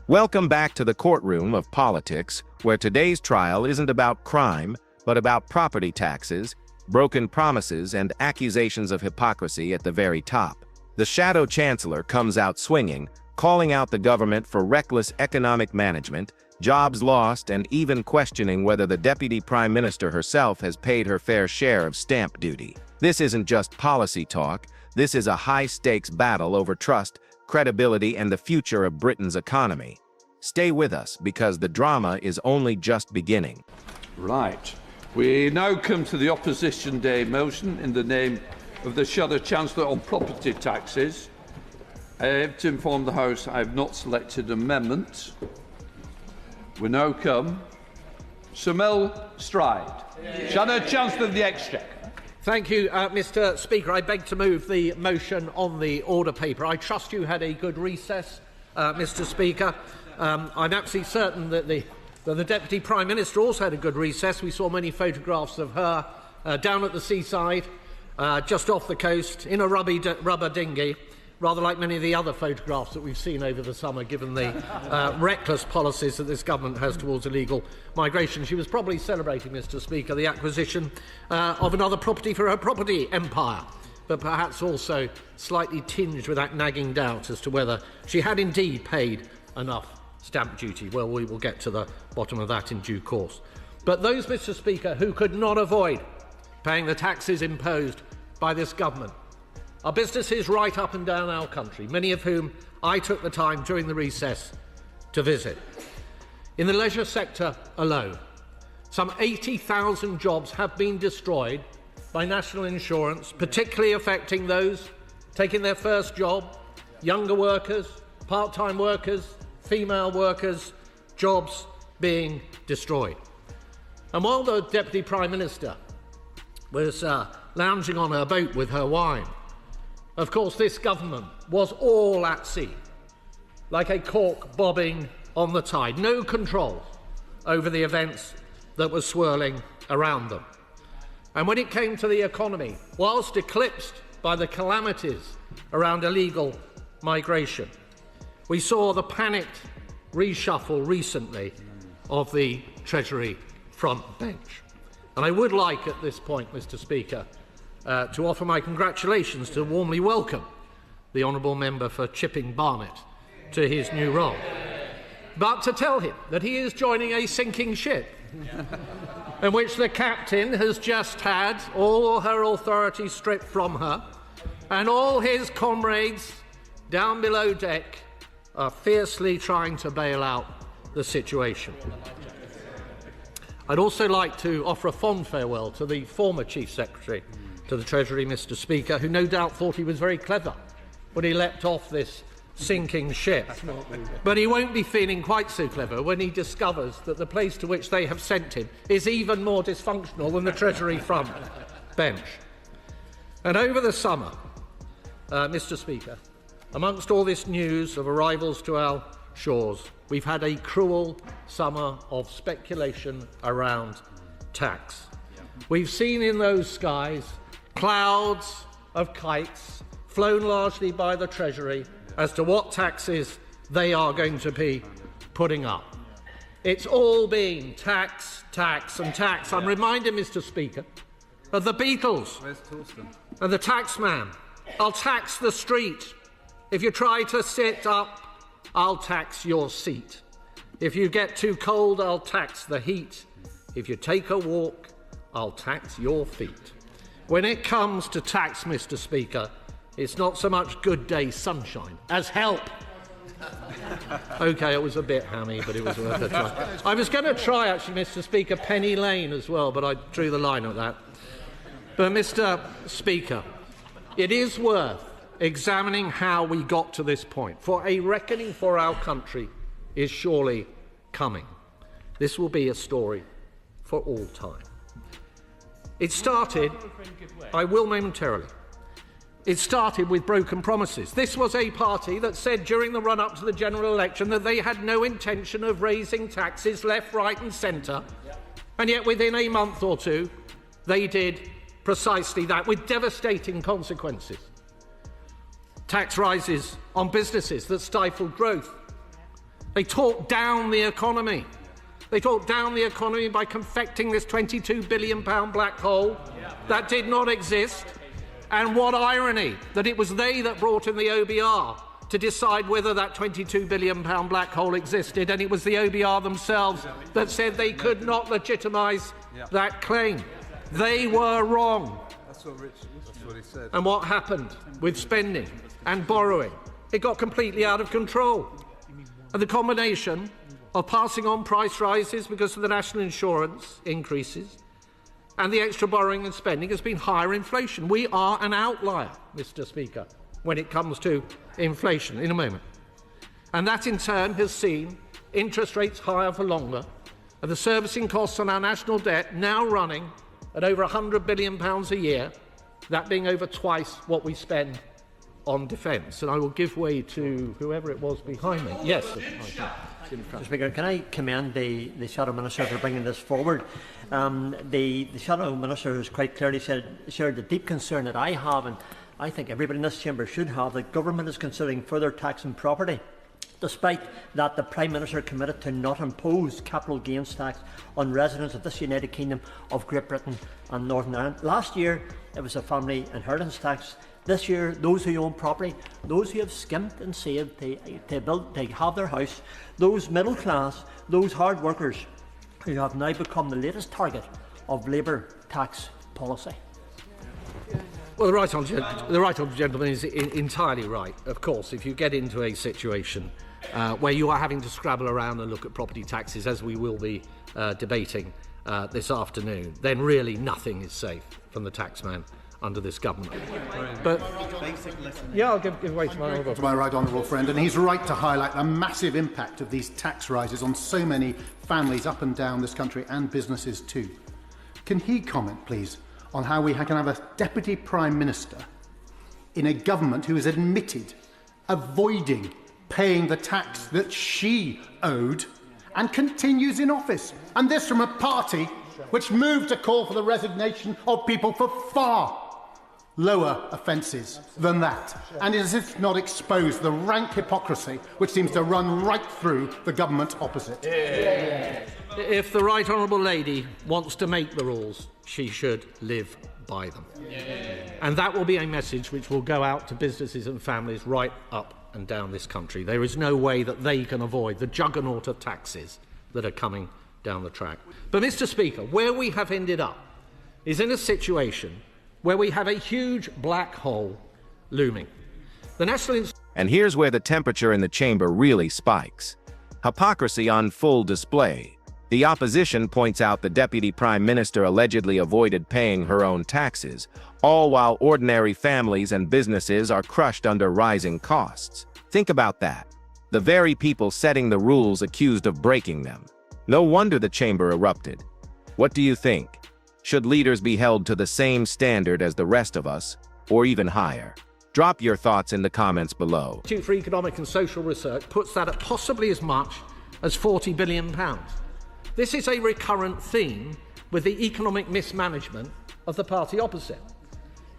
Welcome back to the courtroom of politics, where today's trial isn't about crime, but about property taxes, broken promises, and accusations of hypocrisy at the very top. The shadow chancellor comes out swinging, calling out the government for reckless economic management, jobs lost, and even questioning whether the deputy prime minister herself has paid her fair share of stamp duty. This isn't just policy talk, this is a high-stakes battle over trust, credibility, and the future of Britain's economy. Stay with us, because the drama is only just beginning. Right. We now come to the Opposition Day motion in the name of the Shadow Chancellor on property taxes. I have to inform the House I have not selected amendments. We now come Sir Mel Stride, Shadow Chancellor of the Exchequer. Thank you, Mr. Speaker. I beg to move the motion on the order paper. I trust you had a good recess, Mr. Speaker. I'm absolutely certain that the Deputy Prime Minister also had a good recess. We saw many photographs of her down at the seaside, just off the coast, in a rubber dinghy, rather like many of the other photographs that we've seen over the summer, given the reckless policies that this government has towards illegal migration. She was probably celebrating, Mr. Speaker, the acquisition of another property for her property empire, but perhaps also slightly tinged with that nagging doubt as to whether she had indeed paid enough stamp duty. Well, we will get to the bottom of that in due course. But those, Mr. Speaker, who could not avoid paying the taxes imposed by this government are businesses right up and down our country, many of whom I took the time during the recess to visit. In the leisure sector alone, some 80,000 jobs have been destroyed by national insurance, particularly affecting those taking their first job, younger workers, part-time workers, female workers, jobs being destroyed. And while the Deputy Prime Minister was lounging on her boat with her wine, of course, this government was all at sea, like a cork bobbing on the tide, no control over the events that were swirling around them. And when it came to the economy, whilst eclipsed by the calamities around illegal migration, we saw the panicked reshuffle recently of the Treasury front bench. And I would like at this point, Mr. Speaker, to offer my congratulations to warmly welcome the Honourable Member for Chipping Barnet to his new role, but to tell him that he is joining a sinking ship in which the captain has just had all her authority stripped from her, and all his comrades down below deck are fiercely trying to bail out the situation. I'd also like to offer a fond farewell to the former Chief Secretary to the Treasury, Mr. Speaker, who no doubt thought he was very clever when he leapt off this sinking ship. But he won't be feeling quite so clever when he discovers that the place to which they have sent him is even more dysfunctional than the Treasury front bench. And over the summer, Mr. Speaker, amongst all this news of arrivals to our shores, we've had a cruel summer of speculation around tax. We've seen in those skies clouds of kites flown largely by the Treasury as to what taxes they are going to be putting up. It's all been tax, tax and tax. I'm reminded, Mr. Speaker, of the Beatles and the tax man. I'll tax the street. If you try to sit up, I'll tax your seat. If you get too cold, I'll tax the heat. If you take a walk, I'll tax your feet. When it comes to tax, Mr. Speaker, it's not so much good day sunshine as help. OK, it was a bit hammy, but it was worth a try. I was going to try, actually, Mr. Speaker, Penny Lane as well, but I drew the line at that. But, Mr. Speaker, it is worth examining how we got to this point, for a reckoning for our country is surely coming. This will be a story for all time. It started, I will momentarily, it started with broken promises. This was a party that said during the run-up to the general election that they had no intention of raising taxes left, right and centre, and yet within a month or two they did precisely that, with devastating consequences. Tax rises on businesses that stifled growth, They talked down the economy. They talked down the economy by confecting this £22 billion black hole that did not exist. And what irony that it was they that brought in the OBR to decide whether that £22 billion black hole existed, and it was the OBR themselves that said they could not legitimise that claim. They were wrong. That's what he said. And what happened with spending and borrowing? It got completely out of control. And the combination of passing on price rises because of the national insurance increases and the extra borrowing and spending has been higher inflation. We are an outlier, Mr. Speaker, when it comes to inflation, in a moment. And that in turn has seen interest rates higher for longer, and the servicing costs on our national debt now running at over £100 billion a year, that being over twice what we spend on defence. And I will give way to whoever it was behind me. Yes. Mr. Speaker, can I commend the Shadow Minister for bringing this forward? The Shadow Minister has quite clearly shared the deep concern that I have, and I think everybody in this chamber should have, that government is considering further taxing property, despite that the Prime Minister committed to not impose capital gains tax on residents of this United Kingdom of Great Britain and Northern Ireland. Last year it was a family inheritance tax. This year, those who own property, those who have skimped and saved to have their house, those middle class, those hard workers who have now become the latest target of Labour tax policy. Well, the right honourable gentleman is entirely right. Of course, if you get into a situation where you are having to scrabble around and look at property taxes, as we will be debating this afternoon, then really nothing is safe from the taxman under this government. But yeah, I'll give way to my right honourable friend, and he's right to highlight the massive impact of these tax rises on so many families up and down this country, and businesses too. Can he comment, please, on how we can have a Deputy Prime Minister in a government who has admitted avoiding paying the tax that she owed and continues in office? And this from a party which moved to call for the resignation of people for far lower offences than that, and as if not expose the rank hypocrisy which seems to run right through the government opposite. If the right honourable lady wants to make the rules, she should live by them. And that will be a message which will go out to businesses and families right up and down this country. There is no way that they can avoid the juggernaut of taxes that are coming down the track. But, Mr. Speaker, where we have ended up is in a situation where we have a huge black hole looming. The National And here's where the temperature in the chamber really spikes. Hypocrisy on full display. The opposition points out the Deputy Prime Minister allegedly avoided paying her own taxes, all while ordinary families and businesses are crushed under rising costs. Think about that. The very people setting the rules accused of breaking them. No wonder the chamber erupted. What do you think? Should leaders be held to the same standard as the rest of us, or even higher? Drop your thoughts in the comments below. The Institute for Economic and Social Research puts that at possibly as much as £40 billion. This is a recurrent theme with the economic mismanagement of the party opposite.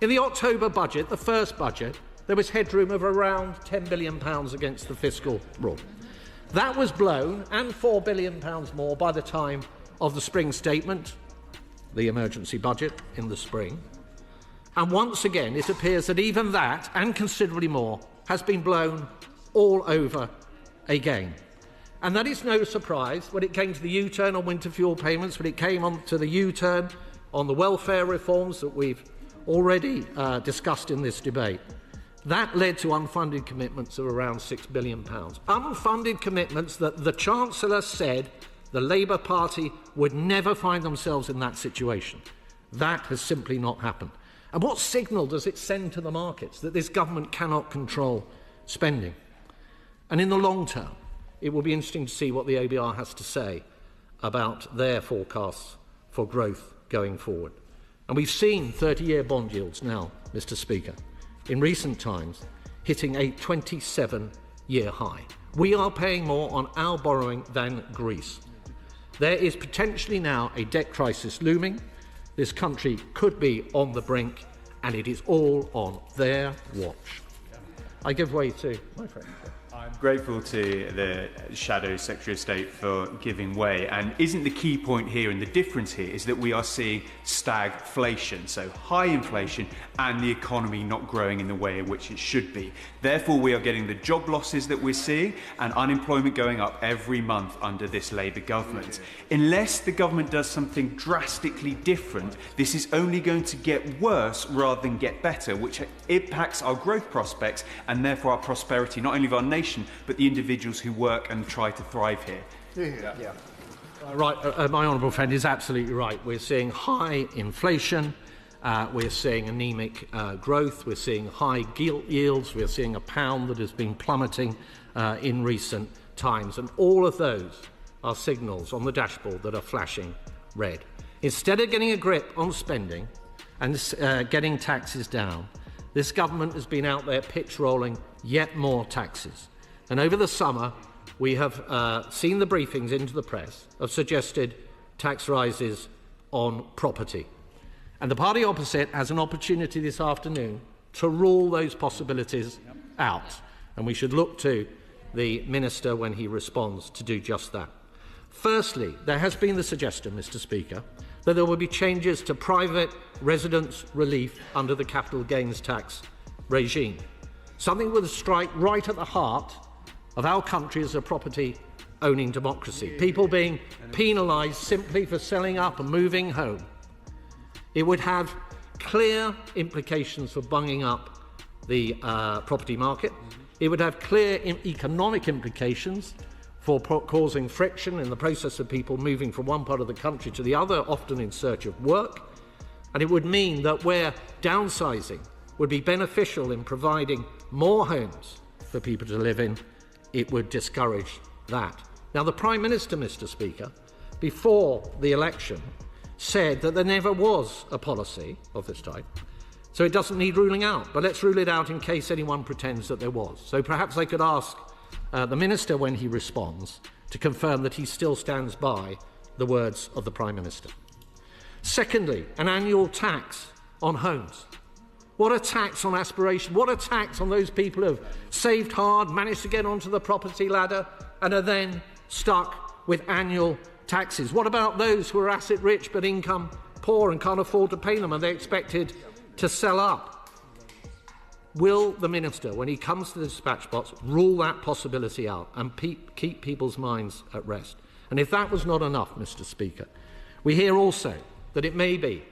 In the October budget, the first budget, there was headroom of around £10 billion against the fiscal rule. That was blown, and £4 billion more by the time of the spring statement, the emergency budget in the spring. And once again, it appears that even that, and considerably more, has been blown all over again. And that is no surprise when it came to the U-turn on winter fuel payments, when it came on to the U-turn on the welfare reforms that we've already discussed in this debate. That led to unfunded commitments of around £6 billion. Unfunded commitments that the Chancellor said the Labour Party would never find themselves in that situation. That has simply not happened. And what signal does it send to the markets that this government cannot control spending? And in the long term, it will be interesting to see what the OBR has to say about their forecasts for growth going forward. And we've seen 30-year bond yields now, Mr. Speaker, in recent times hitting a 27-year high. We are paying more on our borrowing than Greece. There is potentially now a debt crisis looming. This country could be on the brink, and it is all on their watch. I give way to my friend. I'm grateful to the Shadow Secretary of State for giving way, and isn't the key point here and the difference here is that we are seeing stagflation, so high inflation and the economy not growing in the way in which it should be. Therefore, we are getting the job losses that we're seeing and unemployment going up every month under this Labour government. Unless the government does something drastically different, this is only going to get worse rather than get better, which impacts our growth prospects and therefore our prosperity, not only of our nation, but the individuals who work and try to thrive here. My honourable friend is absolutely right. We're seeing high inflation, we're seeing anemic growth, we're seeing high gilt yields, we're seeing a pound that has been plummeting in recent times, and all of those are signals on the dashboard that are flashing red. Instead of getting a grip on spending and getting taxes down, this government has been out there pitch-rolling yet more taxes. And over the summer, we have seen the briefings into the press have suggested tax rises on property. And the party opposite has an opportunity this afternoon to rule those possibilities out. And we should look to the Minister, when he responds, to do just that. Firstly, there has been the suggestion, Mr. Speaker, that there will be changes to private residence relief under the capital gains tax regime. Something that would strike right at the heart of our country as a property-owning democracy. People being penalised simply for selling up and moving home. It would have clear implications for bunging up the property market. It would have clear economic implications for causing friction in the process of people moving from one part of the country to the other, often in search of work. And it would mean that where downsizing would be beneficial in providing more homes for people to live in, it would discourage that. Now, the Prime Minister, Mr. Speaker, before the election, said that there never was a policy of this type, so it doesn't need ruling out. But let's rule it out in case anyone pretends that there was. So perhaps I could ask the Minister, when he responds, to confirm that he still stands by the words of the Prime Minister. Secondly, an annual tax on homes. What a tax on aspiration. What a tax on those people who have saved hard, managed to get onto the property ladder, and are then stuck with annual taxes. What about those who are asset rich but income poor and can't afford to pay them, and they're expected to sell up? Will the Minister, when he comes to the dispatch box, rule that possibility out and keep people's minds at rest? And if that was not enough, Mr. Speaker, we hear also that it may be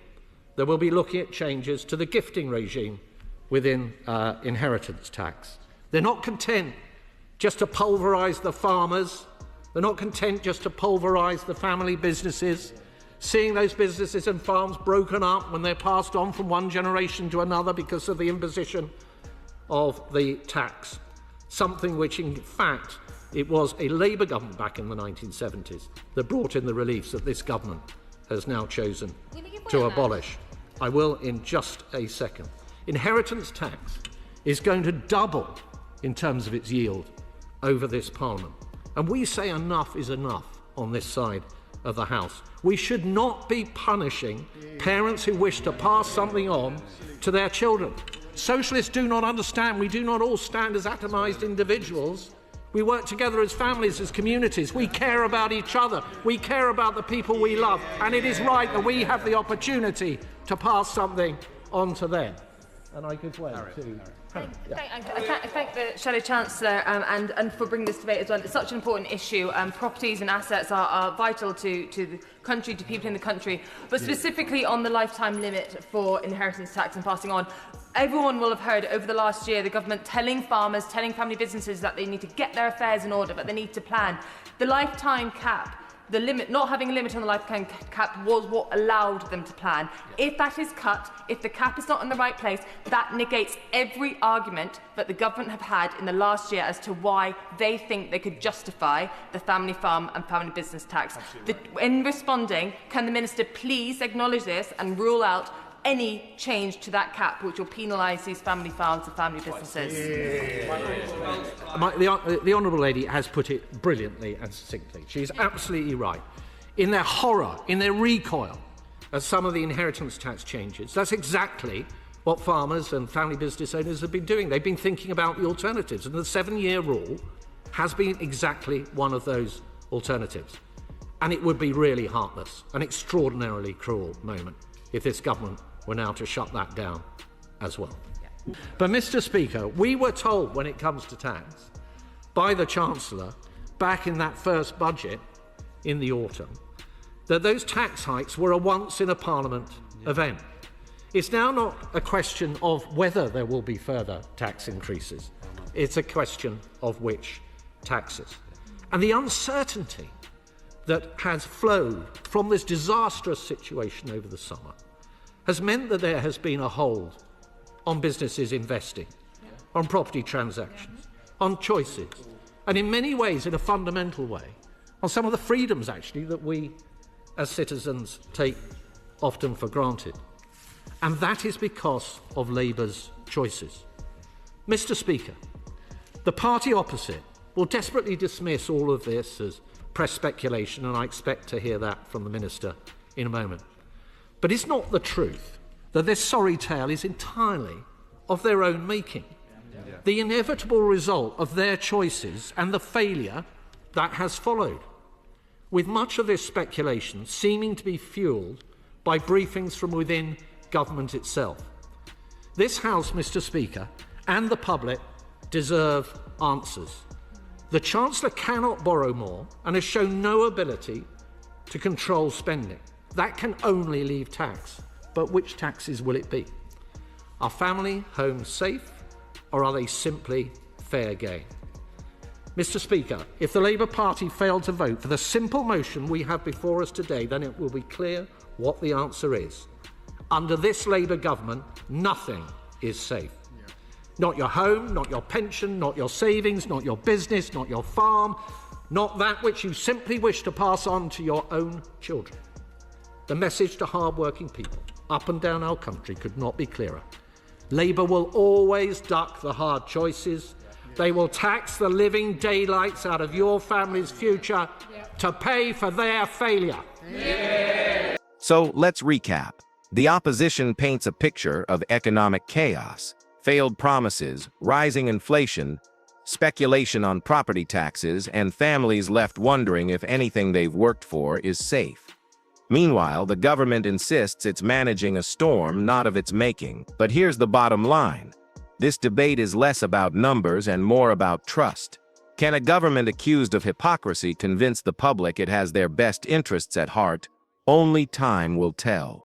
that we'll be looking at changes to the gifting regime within inheritance tax. They're not content just to pulverise the farmers. They're not content just to pulverise the family businesses, seeing those businesses and farms broken up when they're passed on from one generation to another because of the imposition of the tax, something which in fact it was a Labour government back in the 1970s that brought in the reliefs that this government has now chosen to abolish. I will in just a second. Inheritance tax is going to double in terms of its yield over this Parliament. And we say enough is enough on this side of the House. We should not be punishing parents who wish to pass something on to their children. Socialists do not understand. We do not all stand as atomised individuals. We work together as families, as communities. We care about each other. We care about the people we love. And it is right that we have the opportunity to pass something on to them. And I give way to... I thank the Shadow Chancellor and for bringing this debate as well. It's such an important issue. Properties and assets are vital to the country, to people in the country. But specifically on the lifetime limit for inheritance tax and passing on, everyone will have heard over the last year the government telling farmers, telling family businesses that they need to get their affairs in order, but they need to plan. The lifetime cap, the limit, not having a limit on the lifetime cap, was what allowed them to plan. If that is cut, if the cap is not in the right place, that negates every argument that the government have had in the last year as to why they think they could justify the family farm and family business tax. In responding, can the Minister please acknowledge this and rule out any change to that cap which will penalise these family farms and family businesses? The Honourable Lady has put it brilliantly and succinctly. She's absolutely right. In their horror, in their recoil at some of the inheritance tax changes, that's exactly what farmers and family business owners have been doing. They've been thinking about the alternatives. And the 7-year rule has been exactly one of those alternatives. And it would be really heartless, an extraordinarily cruel moment if this government were now to shut that down as well. But, Mr. Speaker, we were told when it comes to tax by the Chancellor back in that first budget in the autumn that those tax hikes were a once-in-a-Parliament event. It's now not a question of whether there will be further tax increases. It's a question of which taxes. And the uncertainty that has flowed from this disastrous situation over the summer has meant that there has been a hold on businesses investing, on property transactions, on choices, and in many ways, in a fundamental way, on some of the freedoms, actually, that we as citizens take often for granted. And that is because of Labour's choices. Mr. Speaker, the party opposite will desperately dismiss all of this as press speculation, and I expect to hear that from the Minister in a moment. But it's not the truth that this sorry tale is entirely of their own making, the inevitable result of their choices and the failure that has followed, with much of this speculation seeming to be fuelled by briefings from within government itself. This House, Mr. Speaker, and the public deserve answers. The Chancellor cannot borrow more and has shown no ability to control spending. That can only leave tax. But which taxes will it be? Are family homes safe, or are they simply fair game? Mr. Speaker, if the Labour Party failed to vote for the simple motion we have before us today, then it will be clear what the answer is. Under this Labour government, nothing is safe. Not your home, not your pension, not your savings, not your business, not your farm, not that which you simply wish to pass on to your own children. The message to hard-working people up and down our country could not be clearer. Labour will always duck the hard choices. They will tax the living daylights out of your family's future to pay for their failure. So let's recap. The opposition paints a picture of economic chaos, failed promises, rising inflation, speculation on property taxes, and families left wondering if anything they've worked for is safe. Meanwhile, the government insists it's managing a storm not of its making. But here's the bottom line. This debate is less about numbers and more about trust. Can a government accused of hypocrisy convince the public it has their best interests at heart? Only time will tell.